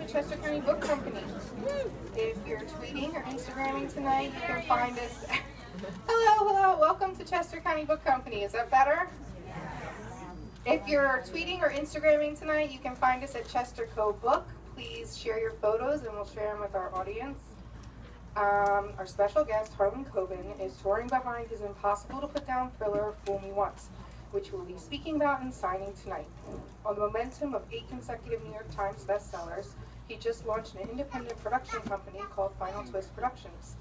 the Chester County Book Company. If you're tweeting or Instagramming tonight, you can find us. Hello, welcome to Chester County Book Company. Is that better? If you're tweeting or Instagramming tonight, you can find us at Chester Co Book. Please share your photos and we'll share them with our audience. Our special guest, Harlan Coben, is touring behind his impossible to put down thriller, Fool Me Once, which we'll be speaking about and signing tonight. On the momentum of 8 consecutive New York Times bestsellers, he just launched an independent production company called Final Twist Productions.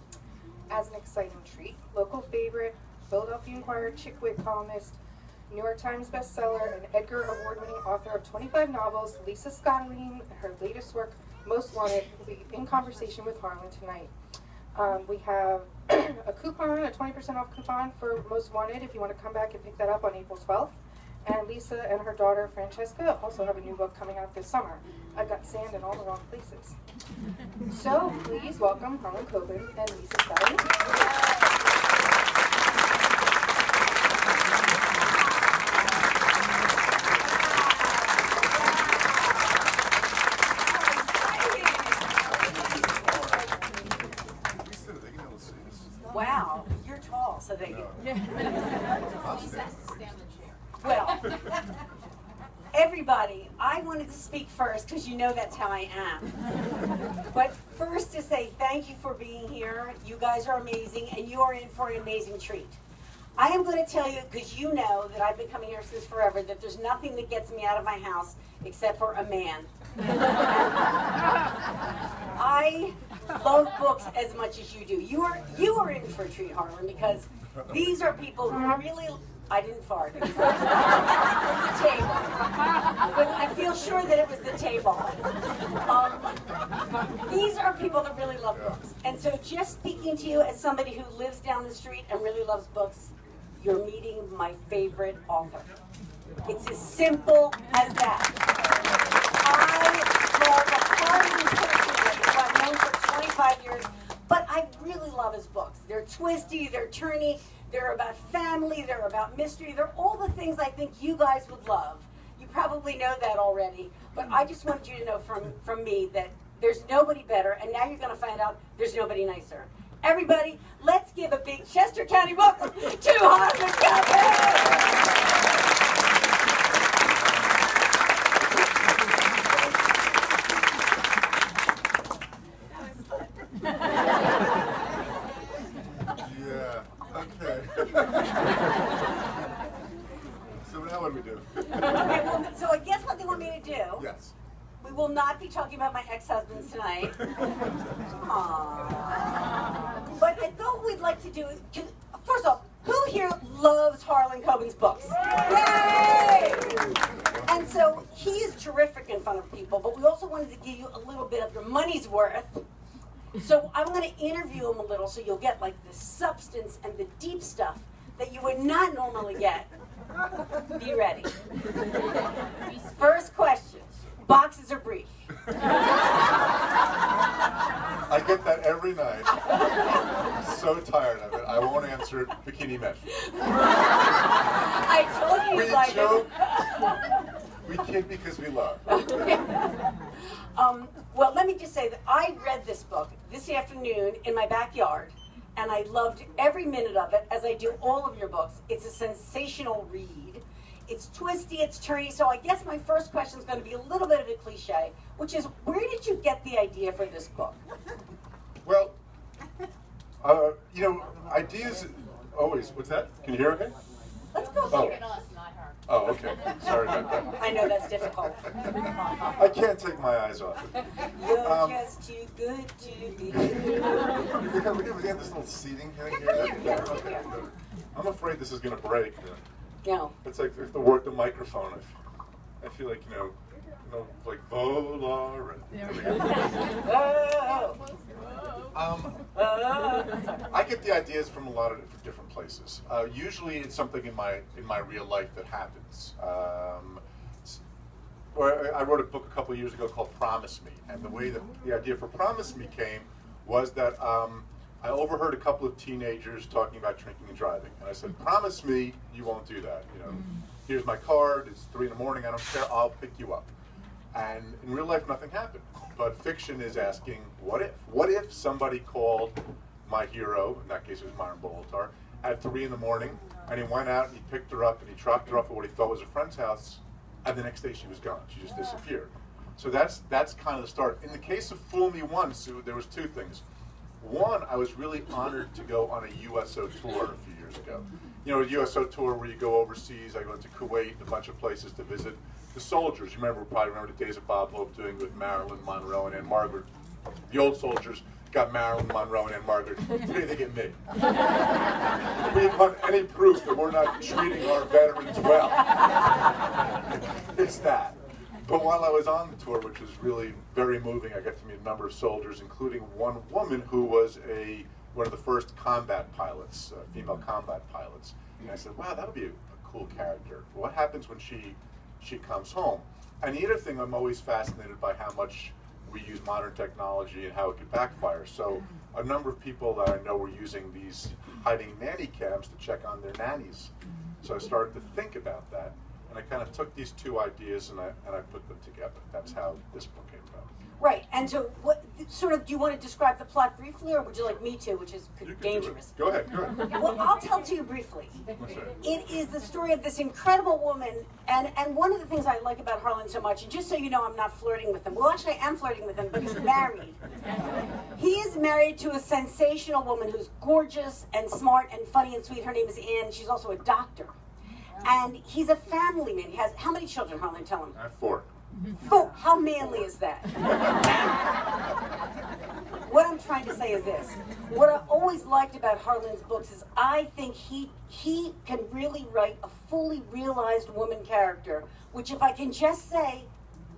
As an exciting treat, local favorite, Philadelphia Inquirer chick wit columnist, New York Times bestseller, and Edgar Award-winning author of 25 novels, Lisa Scottoline, her latest work, Most Wanted, will be in conversation with Harlan tonight. We have a coupon, a 20% off coupon for Most Wanted if you want to come back and pick that up on April 12th. And Lisa and her daughter Francesca also have a new book coming out this summer. I've got sand in all the wrong places. So please welcome Harlan Coben and Lisa Scottoline. Wow, you're tall, so they Well, everybody, I wanted to speak first because you know that's how I am. But first to say thank you for being here. You guys are amazing, and you are in for an amazing treat. I am going to tell you, because you know that I've been coming here since forever, that there's nothing that gets me out of my house except for a man. I love books as much as you do. You are in for a treat, Harlan, because these are people who really. I didn't fart. It was the table. But I feel sure that it was the table. These are people that really love books. And so just speaking to you as somebody who lives down the street and really loves books, you're meeting my favorite author. It's as simple as that. I love Harlan personally, who I've known for 25 years, but I really love his books. They're twisty, they're turny, they're about family, they're about mystery, they're all the things I think you guys would love. You probably know that already, but I just wanted you to know from me that there's nobody better, and now you're going to find out there's nobody nicer. Everybody, let's give a big Chester County welcome to Harlan Coben! What do we do? Okay, well, so I guess what they want me to do. Yes. We will not be talking about my ex-husbands tonight. Aww. But I thought we'd like to do. First off, who here loves Harlan Coben's books? Yay! And so he is terrific in front of people, but we also wanted to give you a little bit of your money's worth. So I'm going to interview him a little, so you'll get like the substance and the deep stuff that you would not normally get. Be ready. First question. Boxes or brief? I get that every night. I'm so tired of it. I won't answer it. Bikini mesh. I told you We you'd like joke. it. We kid because we love. Well, let me just say that I read this book this afternoon in my backyard. And I loved every minute of it, as I do all of your books. It's a sensational read. It's twisty, it's turny, so I guess my first question is going to be a little bit of a cliche, which is, where did you get the idea for this book? Well, you know, ideas always, what's that? Can you hear okay? Let's go Oh. hear it. Oh, okay. Sorry about that. I know that's difficult. I can't take my eyes off it. You're just too good to be good. We have this little seating thing here. Okay. I'm afraid this is going to break. No. It's like if to work the microphone. I feel like, you know, like Volar. I get the ideas from a lot of different places. Usually, it's something in my real life that happens. I wrote a book a couple of years ago called Promise Me, and the way that the idea for Promise Me came was that I overheard a couple of teenagers talking about drinking and driving, and I said, "Promise me you won't do that. You know, here's my card. It's 3 in the morning. I don't care. I'll pick you up." And in real life, nothing happened. But fiction is asking, what if? What if somebody called my hero, in that case it was Myron Bolitar, at 3 in the morning, and he went out and he picked her up and he dropped her off at what he thought was a friend's house, and the next day she was gone. She just disappeared. So that's kind of the start. In the case of Fool Me Once, there was two things. One, I was really honored to go on a USO tour a few years ago. You know, a USO tour where you go overseas. I went to Kuwait, a bunch of places to visit the soldiers. You probably remember the days of Bob Hope doing with Marilyn Monroe and Anne Margaret. The old soldiers got Marilyn Monroe and Anne Margaret. Today they get me. If we want any proof that we're not treating our veterans well, it's that. But while I was on the tour, which was really very moving, I got to meet a number of soldiers, including one woman who was one of the first combat pilots, female combat pilots. And I said, wow, that'll be a cool character. What happens when she comes home? And the other thing, I'm always fascinated by how much we use modern technology and how it could backfire. So a number of people that I know were using these hiding nanny cams to check on their nannies. So I started to think about that. And I kind of took these two ideas and I put them together. That's how this book came about. Right, and so what sort of, do you want to describe the plot briefly, or would you like me to, which is dangerous? Go ahead. Well, I'll tell it to you briefly. It is the story of this incredible woman, and one of the things I like about Harlan so much, and just so you know I'm not flirting with him, well actually I am flirting with him, but he's married. He is married to a sensational woman who's gorgeous and smart and funny and sweet. Her name is Anne. She's also a doctor. And he's a family man. He has, how many children, Harlan? Tell him. I have 4. 4. How manly is that? What I'm trying to say is this. What I always liked about Harlan's books is I think he can really write a fully realized woman character, which, if I can just say,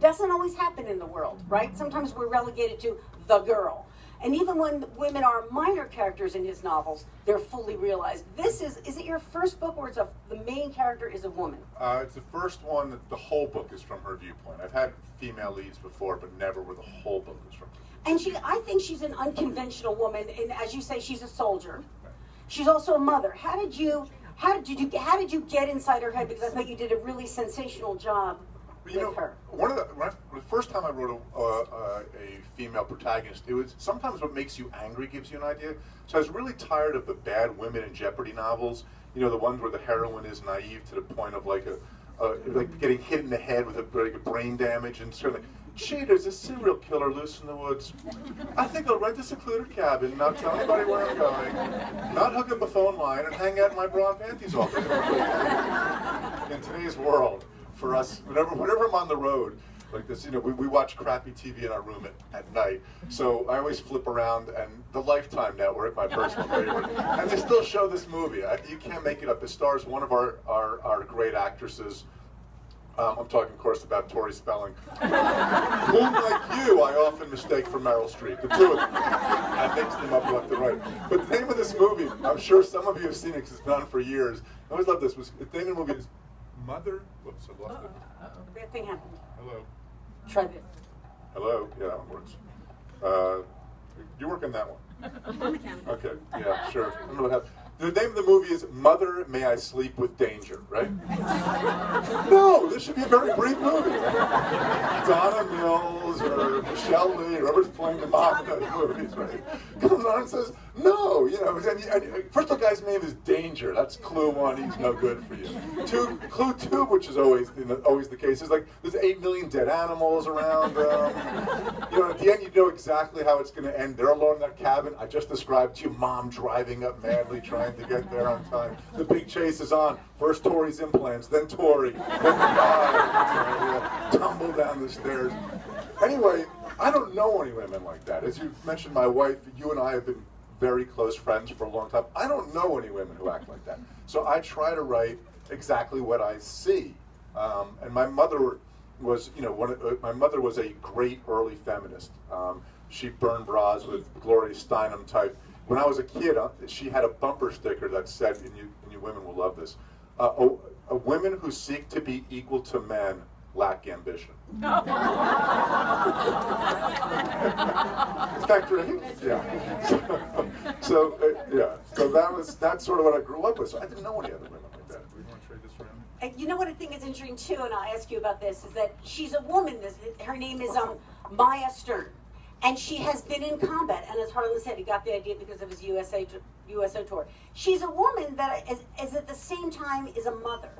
doesn't always happen in the world, right? Sometimes we're relegated to the girl. And even when women are minor characters in his novels, they're fully realized. Is it your first book where the main character is a woman? It's the first one that the whole book is from her viewpoint. I've had female leads before, but never where the whole book is from her. And I think she's an unconventional woman, and as you say, she's a soldier. She's also a mother. How did you get inside her head? Because I thought you did a really sensational job with her. The first time I wrote a female protagonist, it was sometimes what makes you angry gives you an idea. So I was really tired of the bad women in Jeopardy novels. You know, the ones where the heroine is naive to the point of like getting hit in the head with a brain damage, and sort of like, gee, there's a serial killer loose in the woods. I think I'll rent a secluded cabin, not tell anybody where I'm going, not hook up a phone line, and hang out in my bra and panties all day. In today's world, for us, whenever I'm on the road, like this, you know, we watch crappy TV in our room at night. So I always flip around, and the Lifetime Network, my personal favorite, and they still show this movie. You can't make it up. It stars one of our great actresses. I'm talking, of course, about Tori Spelling, whom, like you, I often mistake for Meryl Streep. The two of them. I mix them up left and right. But the name of this movie, I'm sure some of you have seen it because it's been on for years. I always love this. The name of the movie is Mother. Whoops, I lost it. Bad thing happened. Hello. Try this. Hello. Yeah, that one works. You work on that one. Okay. Yeah, sure. I don't know what happened. The name of the movie is Mother, May I Sleep with Danger, right? No, this should be a very brief movie. Donna Mills or Michelle Lee, whoever's playing the mom in those movies, right? Comes on and says, no, you know, first the guy's name is Danger. That's clue 1, he's no good for you. Clue 2, which is always the case, is like, there's 8 million dead animals around. You know, at the end you know exactly how it's going to end. They're alone in that cabin. I just described to you, mom driving up madly, trying to get there on time. The big chase is on. First Tori's implants, then Tori, then the guy, tumble down the stairs. Anyway, I don't know any women like that. As you mentioned, my wife, you and I have been very close friends for a long time. I don't know any women who act like that. So I try to write exactly what I see. And my mother was, you know, my mother was a great early feminist. She burned bras with Gloria Steinem type. When I was a kid, she had a bumper sticker that said, and you women will love this, women who seek to be equal to men lack ambition. Is that great? Yeah. So that's sort of what I grew up with. So I didn't know any other women like that. Do we want to trade this around? you know what I think is interesting too, and I'll ask you about this, is that she's a woman. Her name is Maya Stern, and she has been in combat. And as Harlan said, he got the idea because of his USO tour. She's a woman that is at the same time is a mother.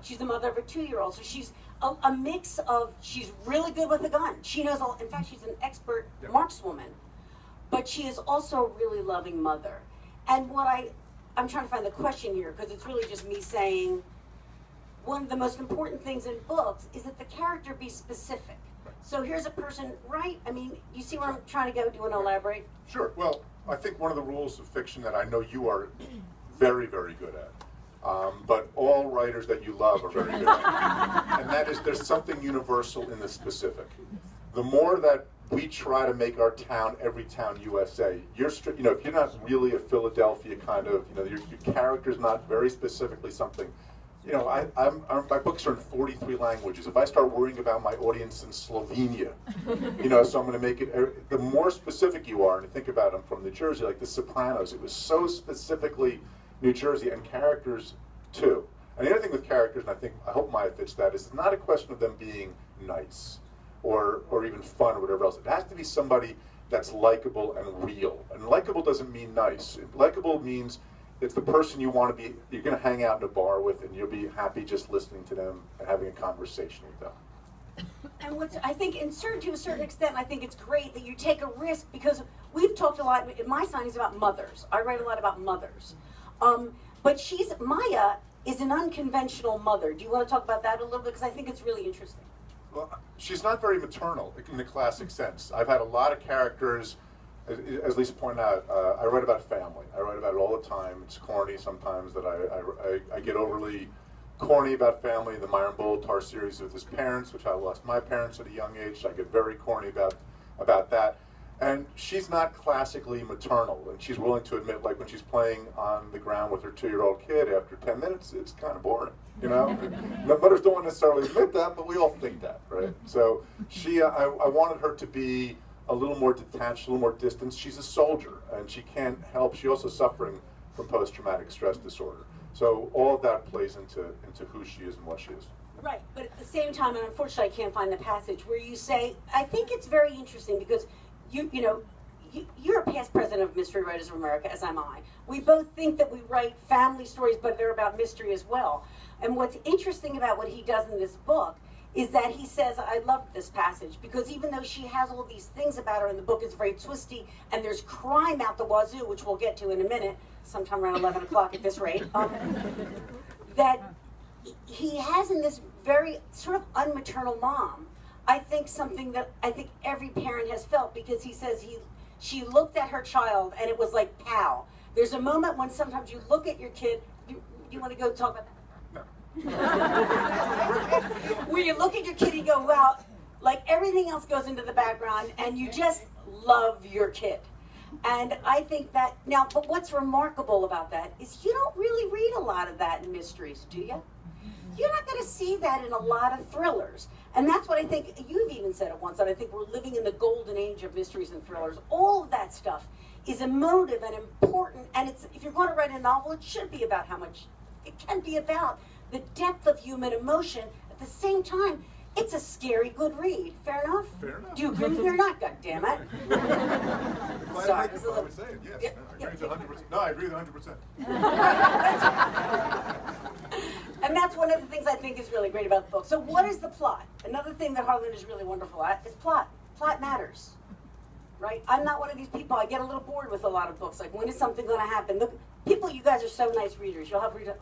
She's the mother of a 2-year-old, so she's a mix of, she's really good with a gun. She knows all, in fact, she's an expert markswoman, but she is also a really loving mother. And what I'm trying to find the question here, because it's really just me saying, one of the most important things in books is that the character be specific. So here's a person, right? I mean, you see where I'm trying to go? Do you want to elaborate? Sure. Well, I think one of the rules of fiction that I know you are very, very good at, but all writers that you love are very good at, and that is there's something universal in the specific. The more that we try to make our town every town USA, if you're not really a Philadelphia kind of, your character's not very specifically something. My books are in 43 languages. If I start worrying about my audience in Slovenia, so I'm going to make it, the more specific you are, and think about them from New Jersey, like The Sopranos, it was so specifically New Jersey, and characters too. And the other thing with characters, and I hope Maya fits that, is it's not a question of them being nice or even fun or whatever else. It has to be somebody that's likable and real. And likable doesn't mean nice. Likable means it's the person you're going to hang out in a bar with, and you'll be happy just listening to them and having a conversation with them. And I think, to a certain extent, I think it's great that you take a risk, because we've talked a lot, my sign is about mothers. I write a lot about mothers. But Maya is an unconventional mother. Do you want to talk about that a little bit? Because I think it's really interesting. Well, she's not very maternal in the classic sense. I've had a lot of characters. As Lisa pointed out, I write about family. I write about it all the time. It's corny sometimes that I get overly corny about family. The Myron Bolitar series with his parents, which I lost my parents at a young age, so I get very corny about that. And she's not classically maternal, and she's willing to admit, like when she's playing on the ground with her 2-year-old kid, after 10 minutes, it's kind of boring, Mothers don't necessarily admit that, but we all think that, right? So I wanted her to be a little more detached, a little more distant. She's a soldier, and she can't help. She's also suffering from post-traumatic stress disorder. So all of that plays into who she is and what she is. Right, but at the same time, and unfortunately I can't find the passage where you say, I think it's very interesting because you're a past president of Mystery Writers of America, as am I. We both think that we write family stories, but they're about mystery as well. And what's interesting about what he does in this book is that he says, I love this passage, because even though she has all these things about her, and the book is very twisty, and there's crime out the wazoo, which we'll get to in a minute, sometime around 11 o'clock at this rate, that he has in this very sort of unmaternal mom, I think something that I think every parent has felt, because he says she looked at her child and it was like, pow. There's a moment when sometimes you look at your kid, you want to go talk about that? Where you look at your kid and go, wow, like everything else goes into the background and you just love your kid. And I think that, now, but what's remarkable about that is you don't really read a lot of that in mysteries, do you? You're not going to see that in a lot of thrillers. And that's what I think, you've even said it once, that I think we're living in the golden age of mysteries and thrillers. All of that stuff is emotive and important, and it's, if you're going to write a novel, it should be about how much, it can be about the depth of human emotion. At the same time, it's a scary good read. Fair enough? Fair enough. Do you agree with me or not, goddammit? Sorry. I would say it, yes. I agree with 100%. No, I agree with 100%. And that's one of the things I think is really great about the book. So what is the plot? Another thing that Harlan is really wonderful at is plot. Plot matters, right? I'm not one of these people. I get a little bored with a lot of books. Like, when is something going to happen? Look, people, you guys are so nice readers. You'll have readers.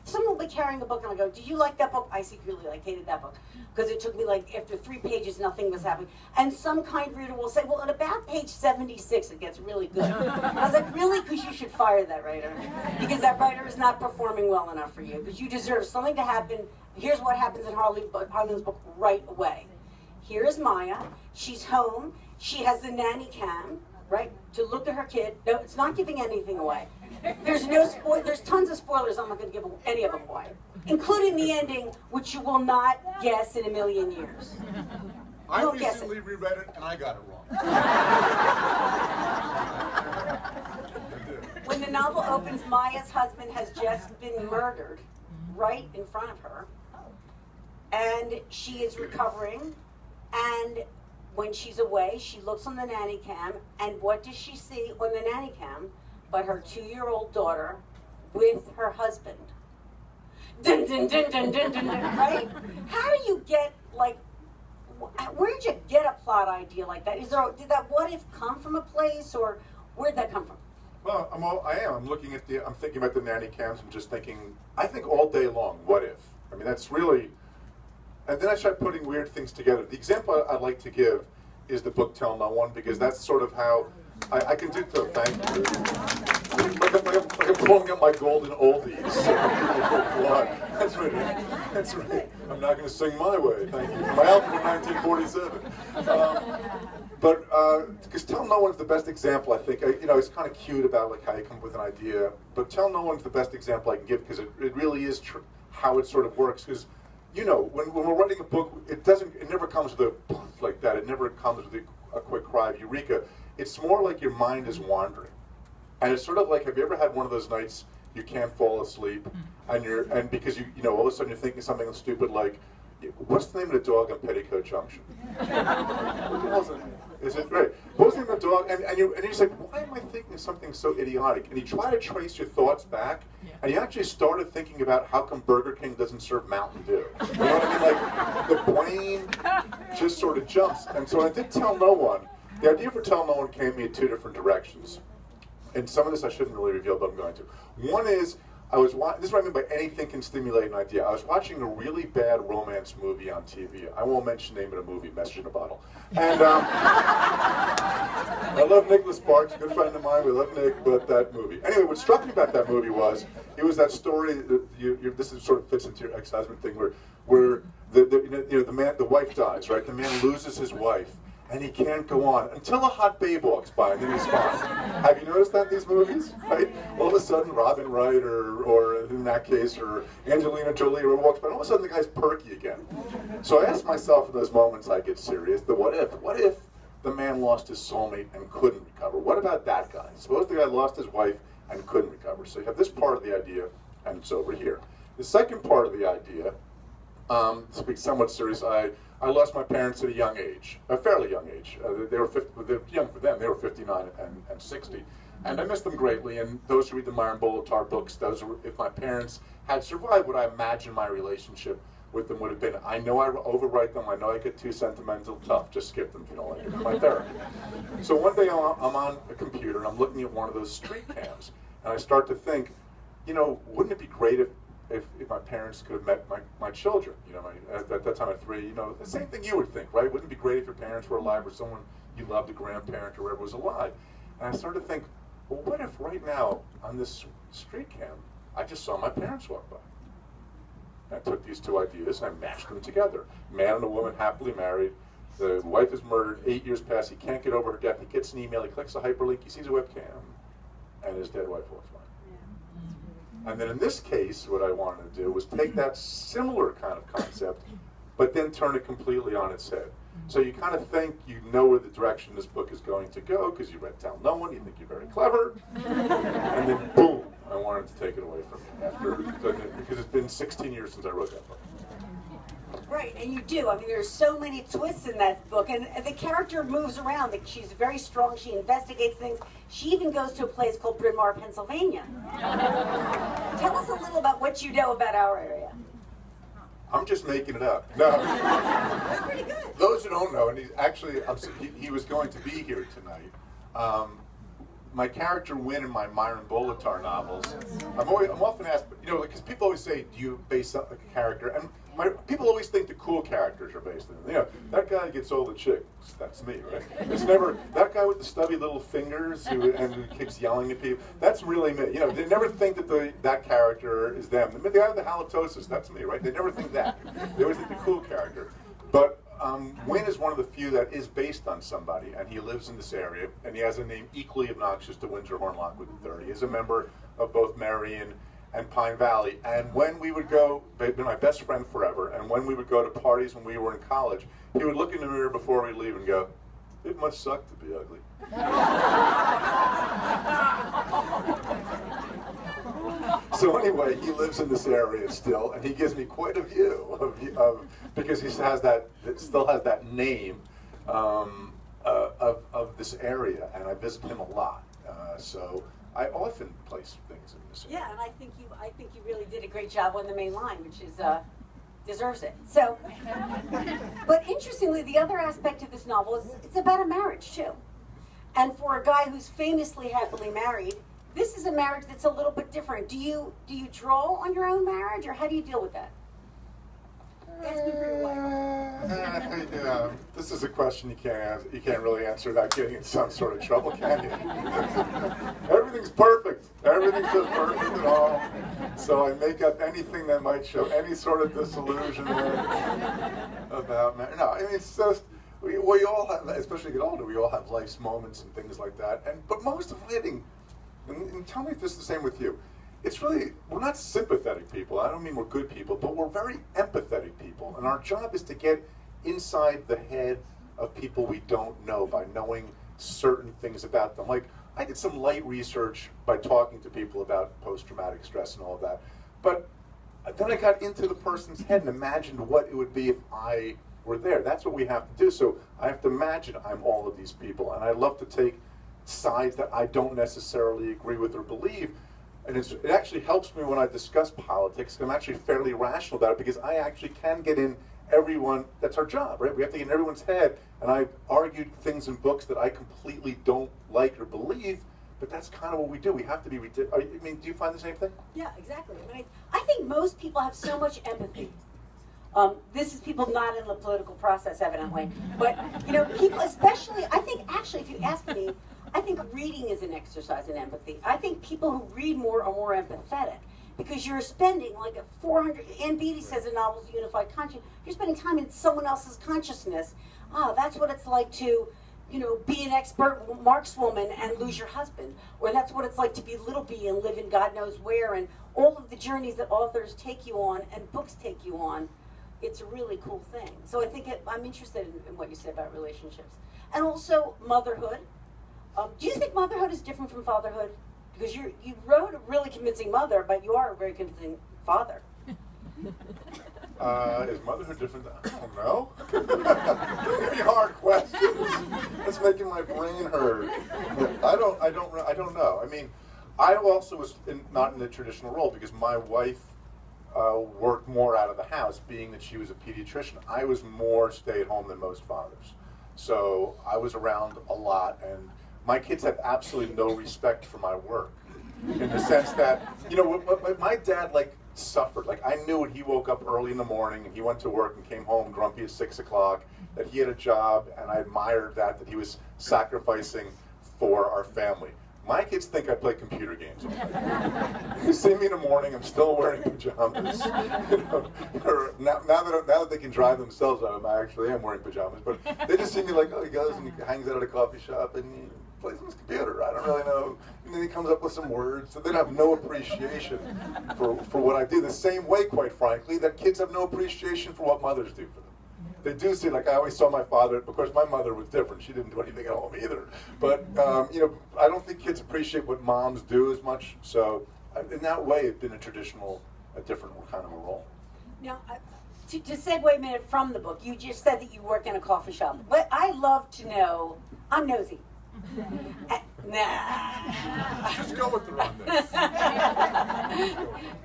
Someone will be carrying a book and I go, did you like that book? I secretly hated that book. Because it took me after 3 pages, nothing was happening. And some kind reader will say, well, at about page 76, it gets really good. I was like, really? Because you should fire that writer. Because that writer is not performing well enough for you. Because you deserve something to happen. Here's what happens in Harlan's book right away. Here is Maya. She's home. She has the nanny cam, right, to look at her kid. No, it's not giving anything away. There's tons of spoilers. I'm not going to give any of them away, including the ending, which you will not guess in a million years. I recently reread it and I got it wrong. when the novel opens, Maya's husband has just been murdered right in front of her. And she is recovering. And when she's away, she looks on the nanny cam. And what does she see on the nanny cam but her 2-year-old daughter with her husband? Dun, dun, dun, dun, dun, dun, dun, right? How do you get, like, where did you get a plot idea like that? Did that what if come from a place, or where'd that come from? Well, I'm looking at I'm thinking about the nanny cams and just thinking, I think all day long, what if? I mean, that's really, and then I start putting weird things together. The example I'd like to give is the book Tell No One, because that's sort of how I can do so. Thank you. Like I'm pulling up my golden oldies. That's right. That's right. I'm not going to sing my way. Thank you. My album from 1947. But because Tell No One's the best example, I think. It's kind of cute about like how you come up with an idea. But Tell No One's the best example I can give, because it really is how it sort of works. Because when we're writing a book, it never comes with a like that. It never comes with a quick cry of eureka. It's more like your mind is wandering. And it's sort of like, have you ever had one of those nights you can't fall asleep, and because all of a sudden you're thinking something stupid like, what's the name of the dog on Petticoat Junction? What the hell's it? Is it right? What's the name of the dog? And you're just like, why am I thinking of something so idiotic? And you try to trace your thoughts back, and you actually started thinking about how come Burger King doesn't serve Mountain Dew. You know what I mean? Like the brain just sort of jumps. And so I did Tell No One. The idea for Tell No One came to me in 2 different directions. And some of this I shouldn't really reveal, but I'm going to. One is, this is what I mean by anything can stimulate an idea. I was watching a really bad romance movie on TV. I won't mention the name of the movie, Message in a Bottle. And I love Nicholas Sparks, a good friend of mine. We love Nick, but that movie. Anyway, what struck me about that movie was, it was that story, this is sort of fits into your ex-husband thing, where the wife dies, right? The man loses his wife, and he can't go on until a hot babe walks by, and then he's fine. Have you noticed that in these movies, right? All of a sudden, Robin Wright, or in that case, or Angelina Jolie, walks by, and all of a sudden the guy's perky again. So I asked myself in those moments I get serious, the what if? What if the man lost his soulmate and couldn't recover? What about that guy? Suppose the guy lost his wife and couldn't recover. So you have this part of the idea, and it's over here. The second part of the idea, to be somewhat serious, I lost my parents at a young age, a fairly young age. They're young for them. They were 59 and 60. And I miss them greatly. And those who read the Myron Bolitar books, if my parents had survived, what I imagine my relationship with them would have been. I know I overwrite them. I know I get too sentimental. Tough. Just skip them if you don't like it. My therapy. So one day I'm on a computer, and I'm looking at one of those street cams. And I start to think, wouldn't it be great if my parents could have met my children, at that time at 3, the same thing you would think, right? Wouldn't it be great if your parents were alive, or someone you loved, a grandparent or whoever was alive? And I started to think, well, what if right now on this street cam, I just saw my parents walk by? And I took these 2 ideas and I mashed them together. Man and a woman happily married. The wife is murdered, 8 years pass, he can't get over her death, he gets an email, he clicks a hyperlink, he sees a webcam, and his dead wife walks by. And then in this case, what I wanted to do was take that similar kind of concept, but then turn it completely on its head. So you kind of think you know where the direction this book is going to go, because you read Tell No One, you think you're very clever, and then boom, I wanted to take it away from you, because it's been 16 years since I wrote that book. Right, and you do. I mean, there's so many twists in that book, and the character moves around. She's very strong. She investigates things. She even goes to a place called Bryn Mawr, Pennsylvania. Tell us a little about what you know about our area. I'm just making it up. No. That's pretty good. Those who don't know, and he was going to be here tonight. My character Win in my Myron Bolitar novels, I'm often asked, because people always say, do you base a character? And people always think the cool characters are based in them. That guy gets all the chicks. That's me, right? It's never that guy with the stubby little fingers who keeps yelling at people. That's really me. They never think that that character is them. The guy with the halitosis, that's me, right? They never think that. They always think the cool character. But Win is one of the few that is based on somebody, and he lives in this area, and he has a name equally obnoxious to Windsor Horn Lockwood III. He is a member of both Marion and Pine Valley. And when we would go, they've been my best friend forever, and when we would go to parties when we were in college, he would look in the mirror before we leave and go, "It must suck to be ugly." So anyway, he lives in this area still, and he gives me quite a view of because he has that, it still has that name of this area, and I visit him a lot. So I often place things in this area. Yeah, and I think you really did a great job on the main line, which is deserves it. So, but interestingly, the other aspect of this novel is it's about a marriage too. And for a guy who's famously happily married, this is a marriage that's a little bit different. Do you draw on your own marriage, or how do you deal with that? Asking for your wife. Yeah, this is a question you can't really answer without getting in some sort of trouble, can you? Everything's perfect. Everything's just perfect at all. So I make up anything that might show any sort of disillusionment about marriage. No, I mean, it's just, we all have, especially as we get older, we all have life's moments and things like that. But most of writing, and tell me if this is the same with you, it's really, we're not sympathetic people. I don't mean we're good people, but we're very empathetic people. And our job is to get inside the head of people we don't know by knowing certain things about them. Like, I did some light research by talking to people about post-traumatic stress and all of that. But then I got into the person's head and imagined what it would be if I were there. That's what we have to do. So I have to imagine I'm all of these people. And I love to take sides that I don't necessarily agree with or believe. And it actually helps me when I discuss politics. I'm actually fairly rational about it because I actually can get in everyone. That's our job, right? We have to get in everyone's head. And I've argued things in books that I completely don't like or believe, but that's kind of what we do. We have to be ridiculous. I mean, do you find the same thing? Yeah, exactly. I mean, I think most people have so much empathy. This is people not in the political process, evidently. But, you know, people especially, I think, actually, if you ask me, I think reading is an exercise in empathy. I think people who read more are more empathetic because you're spending like a 400, Ann Beattie says in novels, Unified Conscience, you're spending time in someone else's consciousness. Ah, that's what it's like to, you know, be an expert markswoman and lose your husband. Or that's what it's like to be Little B and live in God knows where, and all of the journeys that authors take you on and books take you on. It's a really cool thing. So I think I'm interested in what you said about relationships. And also motherhood. Do you think motherhood is different from fatherhood? Because you wrote a really convincing mother, but you are a very convincing father. Is motherhood different? I don't know. Don't give me hard questions. That's making my brain hurt. I don't know. I mean, I also was not in the traditional role because my wife worked more out of the house, being that she was a pediatrician. I was more stay-at-home than most fathers. So I was around a lot, and my kids have absolutely no respect for my work. In the sense that, you know, my dad, like, suffered. Like, I knew when he woke up early in the morning and he went to work and came home grumpy at 6 o'clock, that he had a job, and I admired that he was sacrificing for our family. My kids think I play computer games all day. You see me in the morning, I'm still wearing pajamas. You know, now that they can drive themselves out, I actually am wearing pajamas. But they just see me like, oh, he goes and he hangs out at a coffee shop and he plays on his computer. I don't really know. And then he comes up with some words. So they have no appreciation for what I do. The same way, quite frankly, that kids have no appreciation for what mothers do for them. They do see, like I always saw my father, of course my mother was different, she didn't do anything at home either. But, you know, I don't think kids appreciate what moms do as much, so in that way it's been a different kind of a role. Now, to segue a minute from the book, you just said that you work in a coffee shop. But I love to know, I'm nosy. Just go with the run this.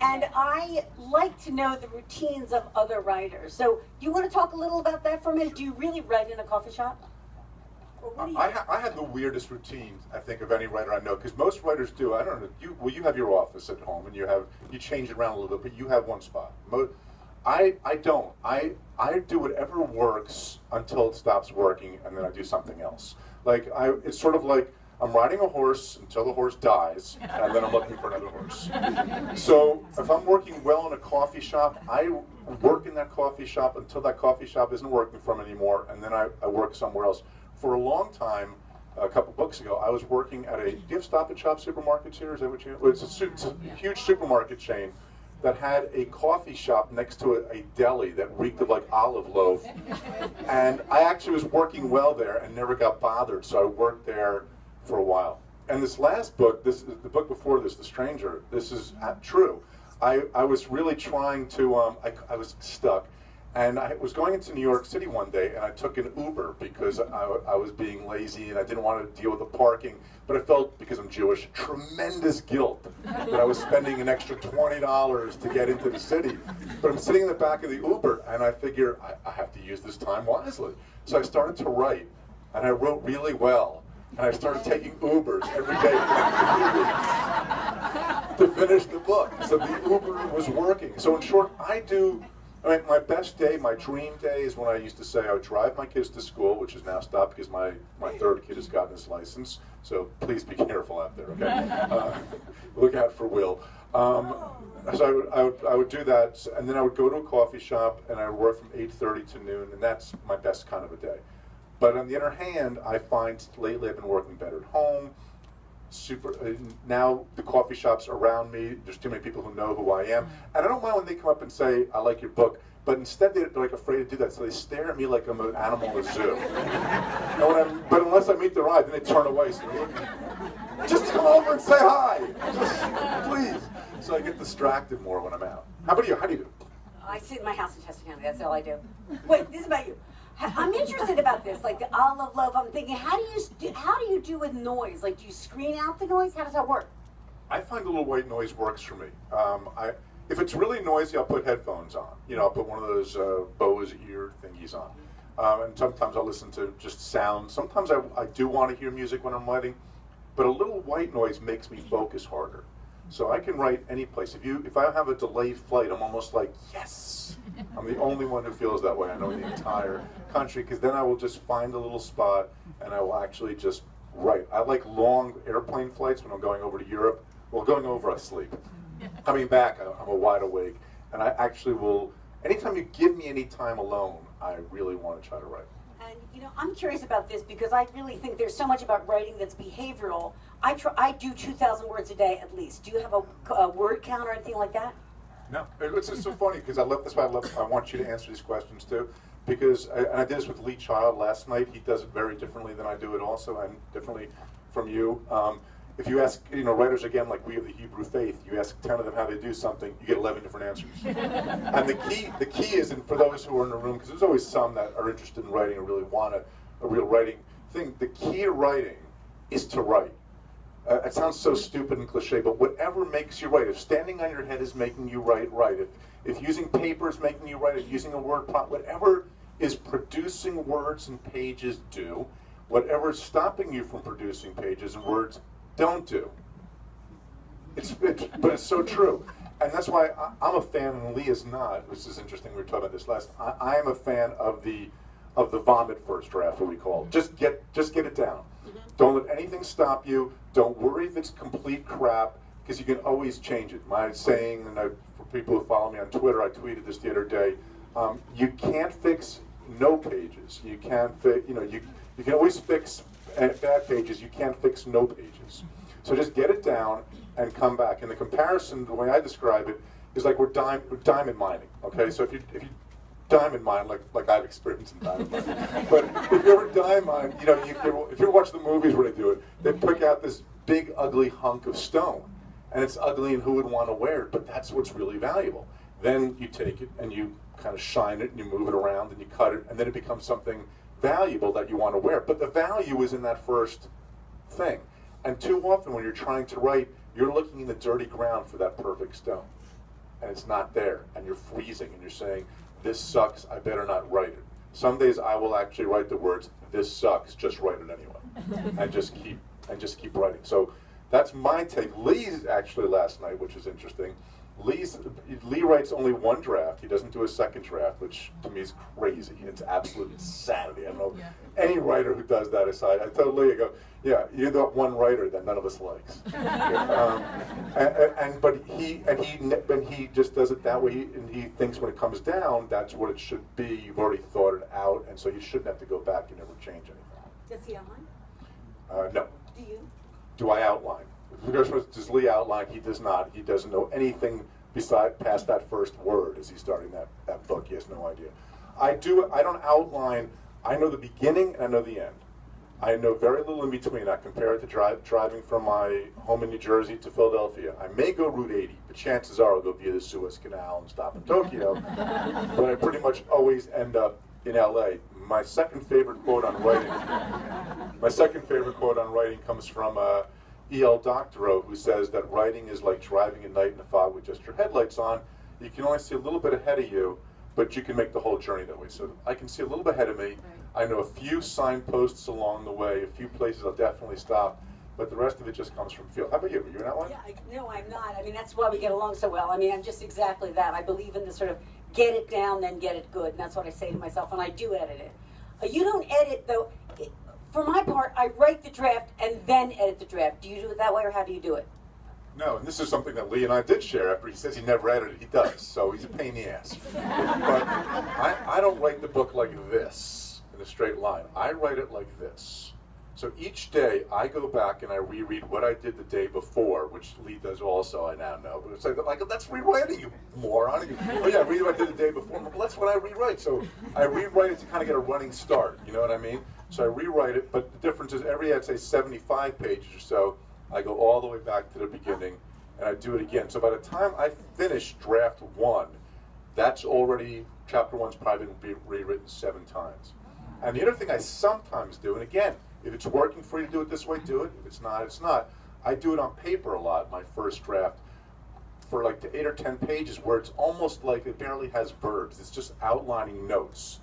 And I like to know the routines of other writers. So do you want to talk a little about that for a minute? Do you really write in a coffee shop? Or what do you I have the weirdest routine, I think, of any writer I know, because most writers do. I don't know. You have your office at home, and you change it around a little bit, but you have one spot. I don't. I do whatever works until it stops working, and then I do something else. Like it's sort of like I'm riding a horse until the horse dies, and then I'm looking for another horse. So if I'm working well in a coffee shop, I work in that coffee shop until that coffee shop isn't working for me anymore, and then I work somewhere else. For a long time, a couple books ago, I was working at do you have Stop and Shop supermarkets here? Is that what you? Well, it's a huge supermarket chain that had a coffee shop next to a deli that reeked of like olive loaf. And I actually was working well there and never got bothered, so I worked there for a while. And this last book, the book before this, The Stranger, this is true. I was really trying to, I was stuck. And I was going into New York City one day, and I took an Uber because I was being lazy and I didn't want to deal with the parking. But I felt, because I'm Jewish, tremendous guilt that I was spending an extra $20 to get into the city. But I'm sitting in the back of the Uber, and I figure I have to use this time wisely. So I started to write, and I wrote really well. And I started taking Ubers every day to finish the book. So the Uber was working. So in short, my best day, my dream day, is when I used to say I would drive my kids to school, which is now stopped because my third kid has gotten his license. So please be careful out there, okay? Look out for Will. So I would do that, and then I would go to a coffee shop, and I would work from 8:30 to noon, and that's my best kind of a day. But on the other hand, I find lately I've been working better at home. Now the coffee shops around me, there's too many people who know who I am. And I don't mind when they come up and say, I like your book, but instead they're like afraid to do that. So they stare at me like I'm an animal in a zoo. But unless I meet their eye, then they turn away. So just come over and say hi, just please. So I get distracted more when I'm out. How about you? How do you do? I sit in my house in Chester County, that's all I do. Wait, this is about you. I'm interested about this, like the olive loaf. I'm thinking, how do you do with noise? Like, do you screen out the noise? How does that work? I find a little white noise works for me. If it's really noisy, I'll put headphones on. I'll put one of those Bose ear thingies on. And sometimes I'll listen to just sound. Sometimes I do want to hear music when I'm writing, but a little white noise makes me focus harder. So I can write any place. If I have a delayed flight, I'm almost like, yes! I'm the only one who feels that way. I know in the entire country, because then I will just find a little spot and I will actually just write. I like long airplane flights when I'm going over to Europe. Well, going over, I sleep. Coming back, I'm wide awake. And I actually will, anytime you give me any time alone, I really want to try to write. And I'm curious about this because I really think there's so much about writing that's behavioral. I do 2,000 words a day at least. Do you have a word count or anything like that? No, it's just so funny because that's why I want you to answer these questions too, because I did this with Lee Child last night. He does it very differently than I do it also, and differently from you. If you ask writers again, like we have the Hebrew faith, you ask 10 of them how they do something, you get 11 different answers. And the key is, and for those who are in the room, because there's always some that are interested in writing or really want a real writing thing, the key to writing is to write. It sounds so stupid and cliche, but whatever makes you write, if standing on your head is making you write, if using paper is making you write, if using a word prompt, whatever is producing words and pages, do. Whatever is stopping you from producing pages and words, don't do. But it's so true. And that's why I'm a fan, and Lee is not. This is interesting, we were talking about this last. I am a fan of the vomit first draft, what we call it. Just get it down. Don't let anything stop you. Don't worry if it's complete crap, because you can always change it. My saying, and for people who follow me on Twitter, I tweeted this the other day. You can't fix no pages. You can't fix. You can always fix bad pages. You can't fix no pages. So just get it down and come back. And the comparison, the way I describe it, is like we're diamond mining. Okay, so if you diamond mine, like I've experienced in diamond mining. But if you ever diamond mine, if you watch the movies where they do it, they pick out this big ugly hunk of stone, and it's ugly, and who would want to wear it? But that's what's really valuable. Then you take it and you kind of shine it and you move it around and you cut it, and then it becomes something valuable that you want to wear. But the value is in that first thing. And too often when you're trying to write, you're looking in the dirty ground for that perfect stone, and it's not there, and you're freezing, and you're saying, this sucks, I better not write it. Some days I will actually write the words, this sucks, just write it anyway. and just keep writing. So that's my take. Lee's actually last night, which is interesting. Lee writes only one draft. He doesn't do a second draft, which to me is crazy. It's absolute insanity. I don't know any writer who does that aside. I told Lee, I go, yeah, you're the one writer that none of us likes. But he just does it that way, and he thinks when it comes down, that's what it should be. You've already thought it out, and so you shouldn't have to go back and never change anything. Does he outline? No. Do you? Do I outline? Does Lee outline? He does not. He doesn't know anything past that first word as he's starting that book. He has no idea. I don't outline. I know the beginning and I know the end. I know very little in between. I compare it to driving from my home in New Jersey to Philadelphia. I may go Route 80, but chances are I'll go via the Suez Canal and stop in Tokyo. But I pretty much always end up in LA. My second favorite quote on writing comes from E.L. Doctorow, who says that writing is like driving at night in the fog with just your headlights on. You can only see a little bit ahead of you, but you can make the whole journey that way. So I can see a little bit ahead of me. I know a few signposts along the way, a few places I'll definitely stop, but the rest of it just comes from feel. How about you? You're not one? Yeah, no, I'm not. I mean, that's why we get along so well. I mean, I'm just exactly that. I believe in the sort of get it down, then get it good, and that's what I say to myself, and I do edit it. You don't edit, though. For my part, I write the draft and then edit the draft. Do you do it that way, or how do you do it? No, and this is something that Lee and I did share. After he says he never edited, he does, so he's a pain in the ass. But I don't write the book like this, in a straight line. I write it like this. So each day, I go back and I reread what I did the day before, which Lee does also, I now know. But it's like that's rewriting, you moron. Oh yeah, read what I did the day before. Well, that's what I rewrite. So I rewrite it to kind of get a running start, you know what I mean? So I rewrite it, but the difference is every, I'd say, 75 pages or so, I go all the way back to the beginning, and I do it again. So by the time I finish draft 1, that's already, chapter 1's probably been rewritten 7 times. And the other thing I sometimes do, and again, if it's working for you to do it this way, do it. If it's not, it's not. I do it on paper a lot, my first draft, for like the 8 or 10 pages where it's almost like it barely has verbs. It's just outlining notes.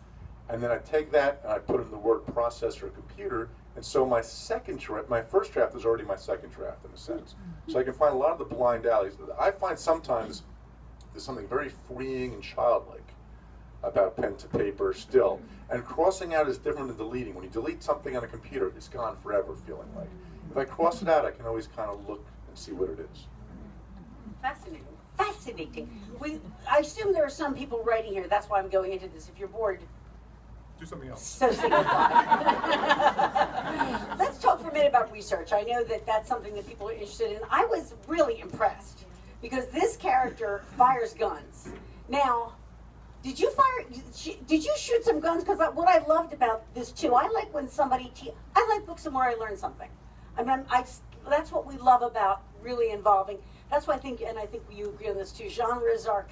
And then I take that and I put it in the word processor or computer, and so my first draft is already my second draft in a sense. So I can find a lot of the blind alleys. I find sometimes there's something very freeing and childlike about pen to paper still. And crossing out is different than deleting. When you delete something on a computer, it's gone forever, feeling like. If I cross it out, I can always kind of look and see what it is. Fascinating. Fascinating. I assume there are some people writing here. That's why I'm going into this. If you're bored, do something else. So signify. Let's talk for a minute about research. I know that that's something that people are interested in. I was really impressed because this character fires guns. Now, did you shoot some guns? Because what I loved about this too, I like when somebody, I like books where I learn something. I mean, that's what we love about really involving. That's why I think you agree on this too. Genres are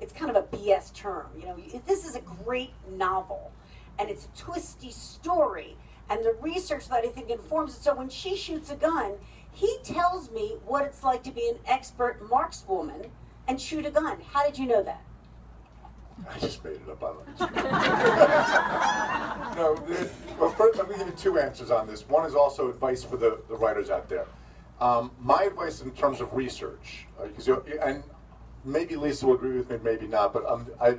it's kind of a BS term. You know, this is a great novel, and it's a twisty story, and the research that I think informs it. So when she shoots a gun, he tells me what it's like to be an expert markswoman and shoot a gun. How did you know that? I just made it up. No, well, first, let me give you 2 answers on this. One is also advice for the writers out there. My advice in terms of research, and maybe Lisa will agree with me, maybe not, but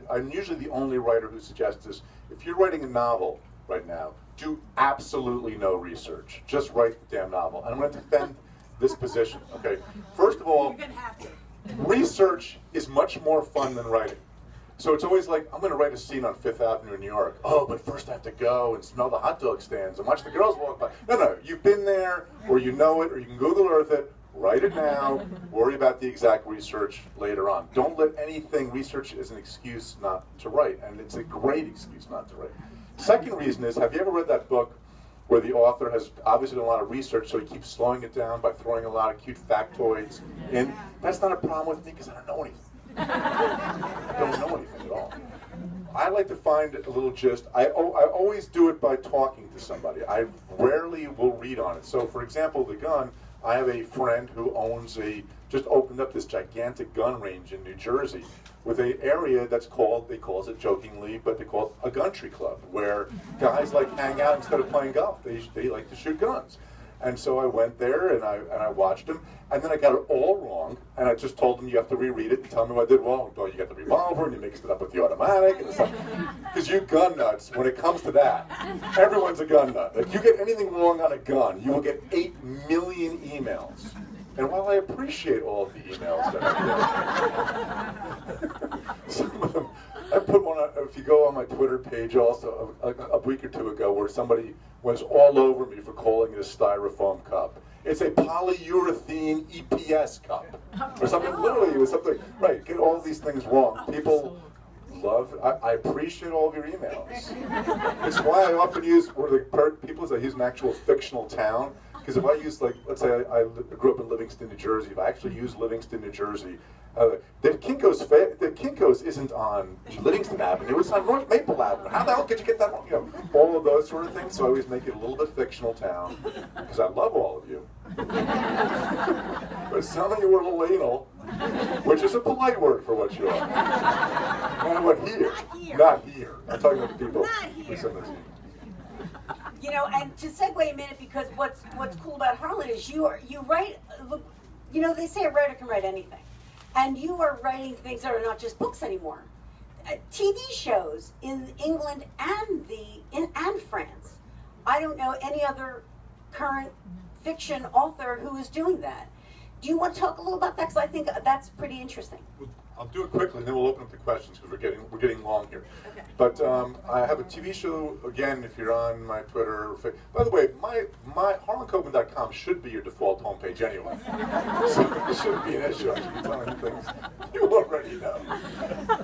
I'm usually the only writer who suggests this. If you're writing a novel right now, do absolutely no research. Just write the damn novel. And I'm going to defend this position. Okay. First of all, research is much more fun than writing. So it's always like, I'm going to write a scene on 5th Avenue in New York. Oh, but first I have to go and smell the hot dog stands and watch the girls walk by. No, you've been there, or you know it, or you can Google Earth it. Write it now. Worry about the exact research later on. Don't let anything, research is an excuse not to write, and it's a great excuse not to write. Second reason is, have you ever read that book where the author has obviously done a lot of research, so he keeps slowing it down by throwing a lot of cute factoids in? That's not a problem with me because I don't know anything. I don't know anything at all. I like to find a little gist. I always do it by talking to somebody. I rarely will read on it. So, for example, the gun, I have a friend who just opened up this gigantic gun range in New Jersey with an area that's called, they call it jokingly, but they call it a country club, where guys like hang out instead of playing golf. They like to shoot guns. And so I went there and I watched him, and then I got it all wrong, and I just told him, you have to reread it and tell me what I did wrong. Well, you got the revolver and you mixed it up with the automatic and stuff. Because you gun nuts, when it comes to that, everyone's a gun nut. Like, you get anything wrong on a gun, you will get 8 million emails. And while I appreciate all of the emails that I get, some of them, I put one on, if you go on my Twitter page also a week or 2 ago, where somebody was all over me for calling it a styrofoam cup. It's a polyurethane EPS cup. Or something, literally, it was something, right, get all these things wrong. People, love, I appreciate all of your emails. It's why I often use, people say I use an actual fictional town, because if I use, like, let's say I grew up in Livingston, New Jersey, if I actually use Livingston, New Jersey, the Kinko's isn't on Livingston Avenue, it's on North Maple Avenue. How the hell could you get that wrong? You know, all of those sort of things, so I always make it a little bit fictional town, because I love all of you. But some of you are a little anal, which is a polite word for what you are. Not here. Not here. I'm talking about the people who send this. You know, and to segue a minute, because what's cool about Harlan is you write. You know, they say a writer can write anything, and you are writing things that are not just books anymore. TV shows in England and and France. I don't know any other current fiction author who is doing that. Do you want to talk a little about that? Because I think that's pretty interesting. I'll do it quickly, and then we'll open up the questions because we're getting long here. Okay. But I have a TV show, again, if you're on my Twitter. By the way, my harlancoben.com should be your default homepage anyway. So it shouldn't be an issue. I should be telling you things you already know.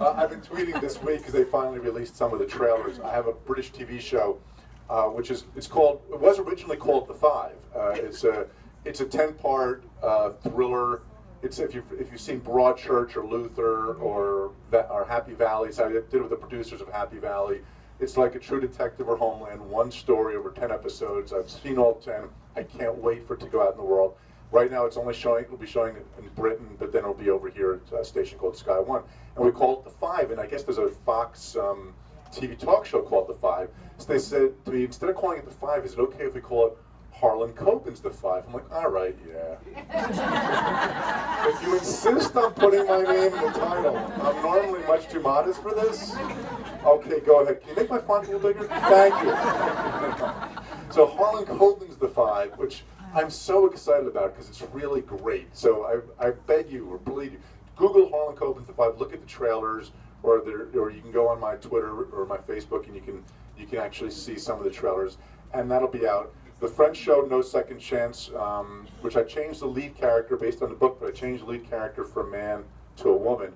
I've been tweeting this week because they finally released some of the trailers. I have a British TV show, which is, it was originally called The Five. It's a 10-part thriller. It's if you've seen Broadchurch or Luther or Happy Valley. So I did it with the producers of Happy Valley. It's like a True Detective or Homeland, one story over 10 episodes. I've seen all 10. I can't wait for it to go out in the world. Right now, it'll be showing in Britain, but then it'll be over here at a station called Sky One, and we call it The Five. And I guess there's a Fox TV talk show called The Five. So they said to me, instead of calling it The Five, is it okay if we call it Harlan Coben's The Five? I'm like, all right, yeah. If you insist on putting my name in the title, I'm normally much too modest for this. Okay, go ahead. Can you make my font a little bigger? Thank you. So Harlan Coben's The Five, which I'm so excited about because it's really great. So I beg you or plead you, Google Harlan Coben's The Five, look at the trailers, or you can go on my Twitter or my Facebook and you can actually see some of the trailers, and that'll be out. The French show, No Second Chance, which I changed the lead character based on the book, but I changed the lead character from a man to a woman.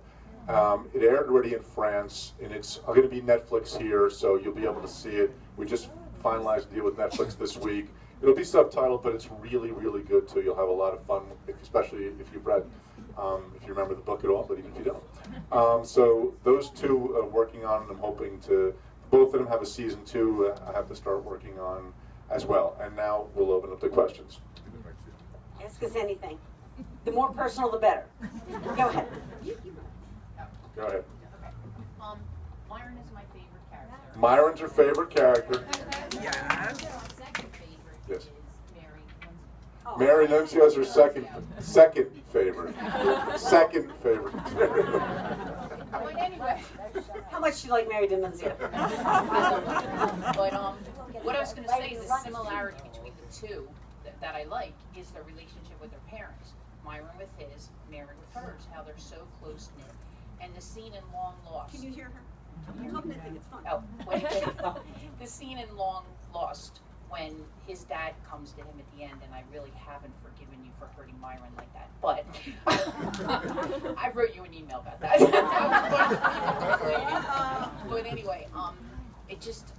It aired already in France, and it's going to be Netflix here, so you'll be able to see it. We just finalized a deal with Netflix this week. It'll be subtitled, but it's really, really good too. You'll have a lot of fun, especially if you've read, if you remember the book at all, but even if you don't. So those two are working on, and I'm hoping to, both of them have a season 2 I have to start working on as well. And now we'll open up the questions. Ask us anything. The more personal, the better. Go ahead. Go ahead. Okay. Myron is my favorite character. Myron's your favorite character. Yes. Second favorite Yes. is Mary. Oh. Mary Nunzio is her second favorite. Second favorite. But anyway. How much do you like Mary D'Annunzio? But what I was going to say is the similarity between the two that I like is their relationship with their parents. Myron with his, Mary with hers, how they're so close-knit. And the scene in Long Lost. Can you hear her? I'm hoping they think it's fun. Oh, the scene in Long Lost when his dad comes to him at the end, and I really haven't forgiven you for hurting Myron like that, but I wrote you an email about that. But anyway, it just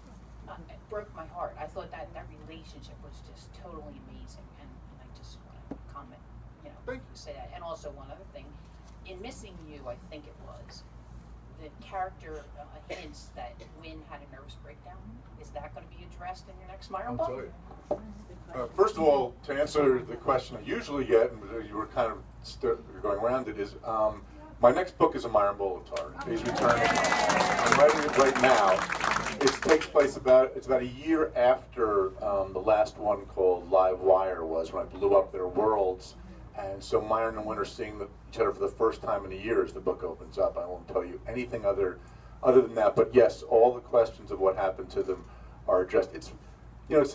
it broke my heart. I thought that relationship was just totally amazing, and I just want to comment, say that. And also one other thing, in Missing You, I think it was, the character hints that Wynn had a nervous breakdown. Is that going to be addressed in your next Myron book? I'll tell you. First of all, to answer the question I usually get, and you were kind of going around it, is my next book is a Myron Bolitar. He's returning. I'm writing it right now. It takes place it's about a year after the last one called Live Wire was, when I blew up their worlds. And so Myron and Wynn are seeing each other for the first time in a year as the book opens up. I won't tell you anything other than that. But yes, all the questions of what happened to them are addressed. It's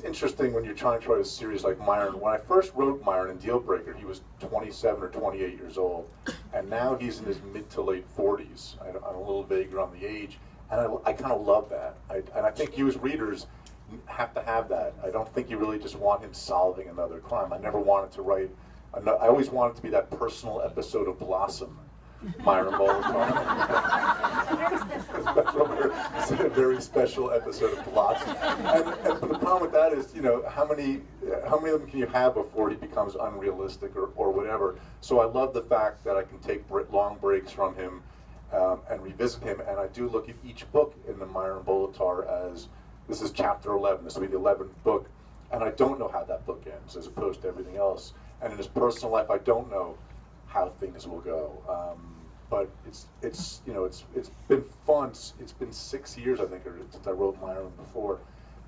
interesting when you're trying to write a series like Myron. When I first wrote Myron in Dealbreaker, he was 27 or 28 years old, and now he's in his mid to late 40s. I'm a little vaguer on the age, and I kind of love that. And I think you as readers have to have that. I don't think you really just want him solving another crime. I never wanted to write. I always wanted to be that personal episode of Blossom, Myron Bolitar. a very special episode of Plots. And the problem with that is, you know, how many of them can you have before he becomes unrealistic or whatever? So I love the fact that I can take long breaks from him and revisit him, and I do look at each book in the Myron Bolitar as, this is chapter 11, this will be the 11th book, and I don't know how that book ends as opposed to everything else. And in his personal life, I don't know how things will go. But it's you know, it's been fun. It's been 6 years, I think, since I wrote Myron before,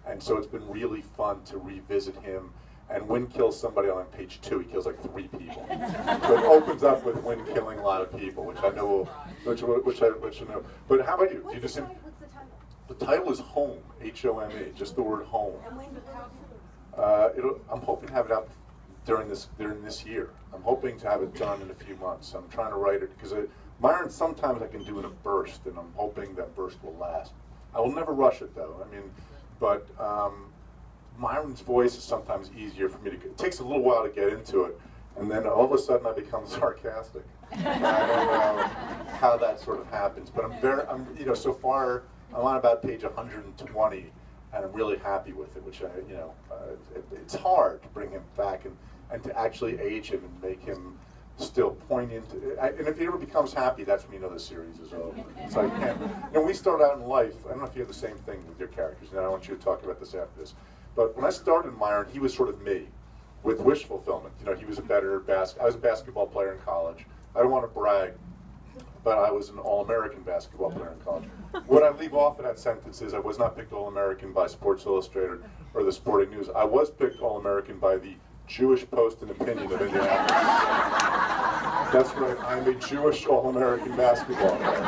and so it's been really fun to revisit him. And Wynn kills somebody on page 2. He kills like 3 people. So it opens up with Wynn killing a lot of people, which I know, which I know. But how about you? Do you just? What's the title? The title is Home, H-O-M-E, just the word home. And when I'm hoping to have it out during this year. I'm hoping to have it done in a few months. I'm trying to write it because Myron sometimes I can do in a burst, and I'm hoping that burst will last. I will never rush it though. I mean, but Myron's voice is sometimes easier for me to. It takes a little while to get into it, and then all of a sudden I become sarcastic. And I don't know how that sort of happens, but I'm you know, so far I'm on about page 120, and I'm really happy with it. Which you know, it's hard to bring him back and to actually age him and make him still poignant. And if he ever becomes happy, that's when you know the series is over. It's like, you know, we start out in life. I don't know if you have the same thing with your characters. And I want you to talk about this after this. But when I started Myron, he was sort of me, with wish fulfillment. You know, he was I was a basketball player in college. I don't want to brag, but I was an All-American basketball player in college. What I leave off of that sentence is I was not picked All-American by Sports Illustrated or the Sporting News. I was picked All-American by the Jewish Post and Opinion of Indianapolis. That's right, I'm a Jewish All-American basketball player.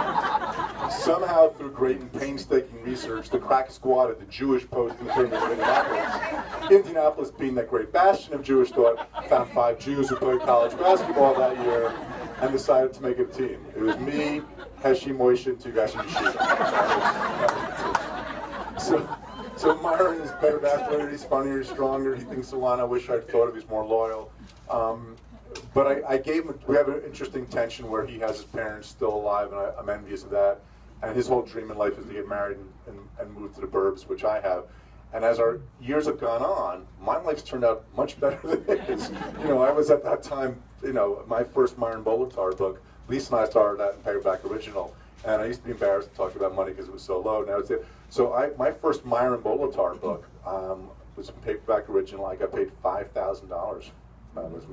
Somehow, through great and painstaking research, the crack squad at the Jewish Post and Opinion of Indianapolis, being that great bastion of Jewish thought, found 5 Jews who played college basketball that year and decided to make a team. It was me, Heshi Moshe, and 2 guys from Yeshiva. So Myron is a better basketball player, he's funnier, he's stronger, he thinks a lot. I wish I'd thought of he's more loyal. But I gave him, we have an interesting tension where he has his parents still alive, and I'm envious of that. And his whole dream in life is to get married and move to the burbs, which I have. And as our years have gone on, my life's turned out much better than his. You know, I was at that time, you know, my first Myron Bolitar book, Lisa and I started that in paperback original. And I used to be embarrassed to talk about money because it was so low. Now it's so my first Myron Bolitar book was a paperback original. I got paid $5,000. Was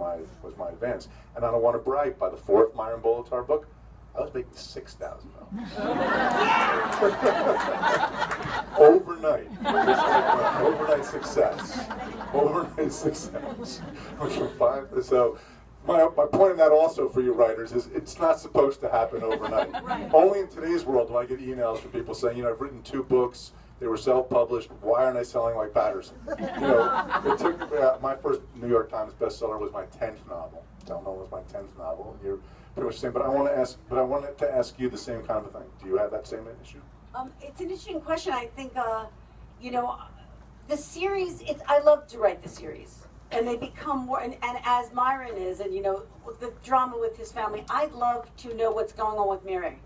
my advance. And I don't want to brag. By the 4th Myron Bolitar book, I was making $6,000. Overnight. Overnight success. Overnight success. So. My point in that also for you writers is it's not supposed to happen overnight. Right. Only in today's world do I get emails from people saying, you know, I've written 2 books, they were self-published, why aren't I selling like Patterson? You know, it took my first New York Times bestseller was my 10th novel. Delma was my 10th novel, and you're pretty much the same. But I wanted to ask you the same kind of thing. Do you have that same issue? It's an interesting question. I think, you know, the series, I love to write the series. And they become more, and as Myron is, and you know, the drama with his family, I'd love to know what's going on with Mary.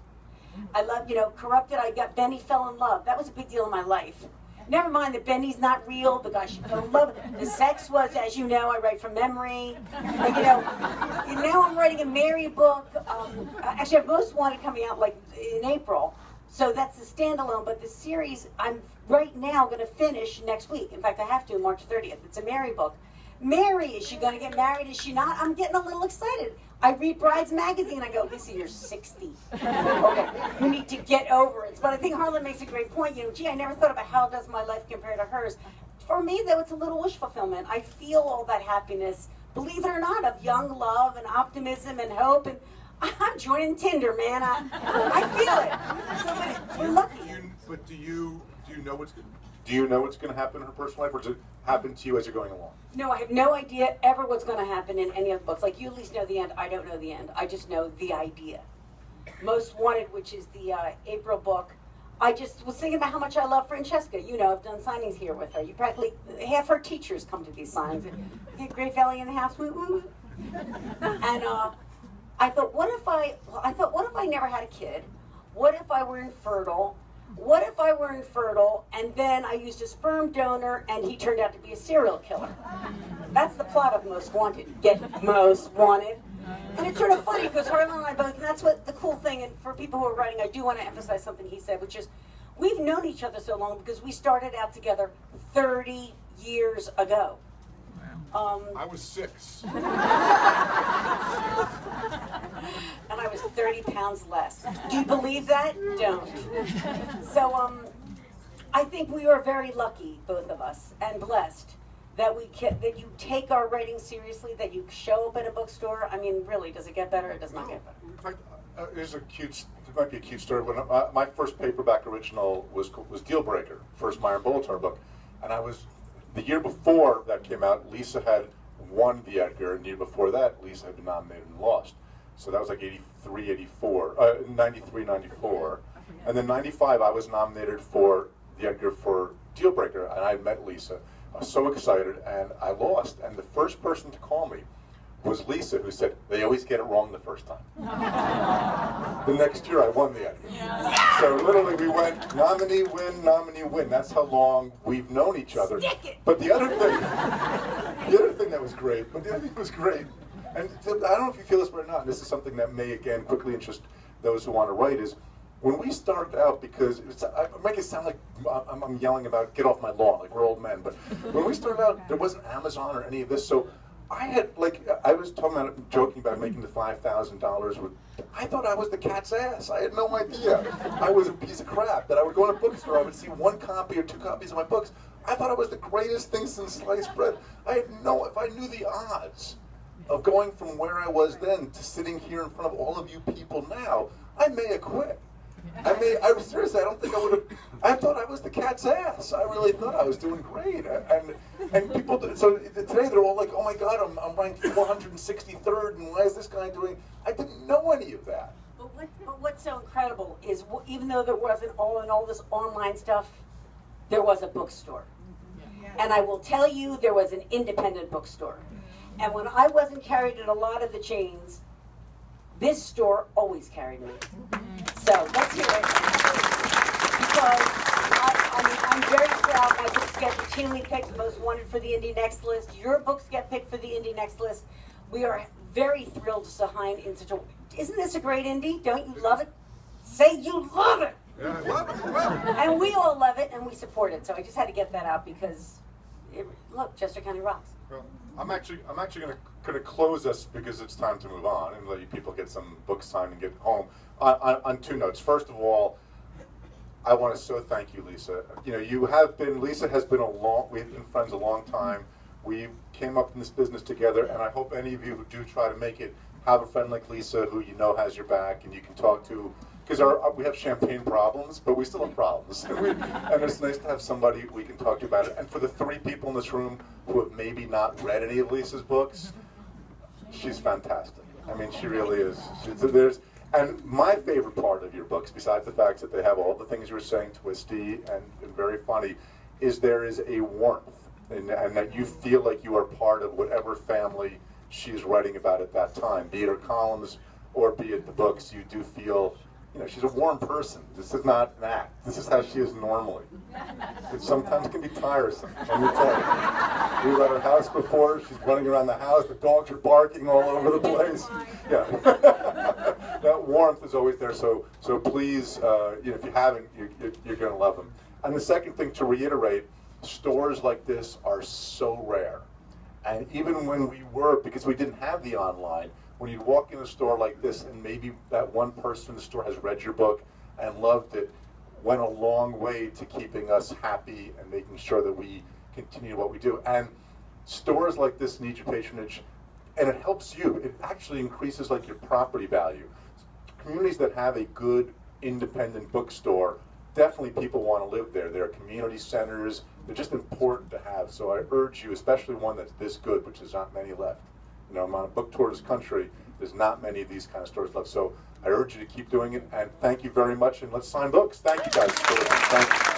I love, you know, Corrupted, Benny fell in love. That was a big deal in my life. Never mind that Benny's not real, the guy she fell in love with. The sex was, as you know, I write from memory. But, you know, now I'm writing a Mary book. Actually, I have Most Wanted coming out like in April. So that's the standalone, but the series I'm right now going to finish next week. In fact, I have to, March 30th. It's a Mary book. Mary, is she going to get married? Is she not? I'm getting a little excited. I read Brides magazine. I go, Lisa, you're 60. Okay, you need to get over it. But I think Harlan makes a great point. You know, gee, I never thought about how does my life compare to hers. For me, though, it's a little wish fulfillment. I feel all that happiness, believe it or not, of young love and optimism and hope. And I'm joining Tinder, man. I feel it. So we're lucky. But do you know what's good? Do you know what's going to happen in her personal life, or does it happen to you as you're going along? No, I have no idea ever what's going to happen in any of the books. Like, you at least know the end. I don't know the end. I just know the idea. Most Wanted, which is the April book, I just was thinking about how much I love Francesca. You know, I've done signings here with her. You practically, half her teachers come to these signings. Great Valley in the house, woo woo. And I thought, what if I never had a kid? What if I were infertile? what if I were infertile and then I used a sperm donor and he turned out to be a serial killer? That's the plot of Most Wanted. Get Most Wanted. And it's sort of funny because Harlan and I both, and that's what the cool thing, and for people who are writing, I do want to emphasize something he said, which is we've known each other so long because we started out together 30 years ago. I was 6. And I was 30 pounds less. Do you believe that? Don't. So I think we are very lucky, both of us, and blessed that that you take our writing seriously, that you show up at a bookstore. I mean, really, does it get better? It does not get better. In fact, it might be a cute story. When my first paperback original was Deal Breaker, first Myron Bolitar book, and the year before that came out, Lisa had won the Edgar, and the year before that, Lisa had been nominated and lost. So that was like 93, 94, 93, 94. And then 95, I was nominated for the Edgar for Deal Breaker, and I met Lisa. I was so excited, and I lost. And the first person to call me was Lisa, who said, they always get it wrong the first time. The next year, I won the Edgar. Yeah. So literally, we went nominee, win. That's how long we've known each other. Stick it. But the other thing that was great, and I don't know if you feel this way or not, and this is something that may, again, quickly interest those who want to write, is when we started out, because I make it sound like I'm yelling about get off my lawn, like we're old men, but when we started out, there wasn't Amazon or any of this, so I had, I was joking about making the $5,000 I thought I was the cat's ass. I had no idea. I was a piece of crap, that I would go in a bookstore, I would see 1 copy or 2 copies of my books. I thought I was the greatest thing since sliced bread. If I knew the odds of going from where I was then to sitting here in front of all of you people now, I may have quit. Seriously, I don't think I would have. I thought I was the cat's ass. I really thought I was doing great. And people, so today they're all like, oh my God, I'm ranked 463rd, and why is this guy doing? I didn't know any of that. But what's so incredible is even though there wasn't all this online stuff, there was a bookstore. And I will tell you, there was an independent bookstore. And when I wasn't carried in a lot of the chains, this store always carried me. So let's hear it. Because I'm very proud my books get routinely picked Most Wanted for the Indie Next List. Your books get picked for the Indie Next List. We are very thrilled to sign in such a... Isn't this a great indie? Don't you love it? Say you love it! Yeah, I love it. And we all love it, and we support it. So I just had to get that out because, look, Chester County rocks. Well, I'm actually going to close us because it's time to move on and let you people get some books signed and get home. On 2 notes. First of all, I want to so thank you, Lisa. You know, Lisa has been we've been friends a long time. We came up in this business together, and I hope any of you who do try to make it have a friend like Lisa who you know has your back and you can talk to. Because we have champagne problems, but we still have problems. And it's nice to have somebody we can talk to about it. And for the 3 people in this room who have maybe not read any of Lisa's books, she's fantastic. I mean, she really is. And my favorite part of your books, besides the fact that they have all the things you were saying, twisty and very funny, is there is a warmth, and that you feel like you are part of whatever family she's writing about at that time, be it her columns or be it the books. You do feel, you know, she's a warm person. This is not an act. This is how she is normally. It sometimes can be tiresome, let me tell you. We were at her house before. She's running around the house. The dogs are barking all over the place. Yeah. That warmth is always there. So please, if you haven't, you're going to love them. And the second thing to reiterate, stores like this are so rare. And even when because we didn't have the online, when you walk in a store like this and maybe that one person in the store has read your book and loved it, went a long way to keeping us happy and making sure that we continue what we do. And stores like this need your patronage, and it helps you. It actually increases like your property value. Communities that have a good independent bookstore, definitely people want to live there. They're community centers. They're just important to have. So I urge you, especially one that's this good, which there's not many left. You know, I'm on a book tour this country. There's not many of these kind of stores left. So I urge you to keep doing it. And thank you very much. And let's sign books. Thank you guys. Thank you.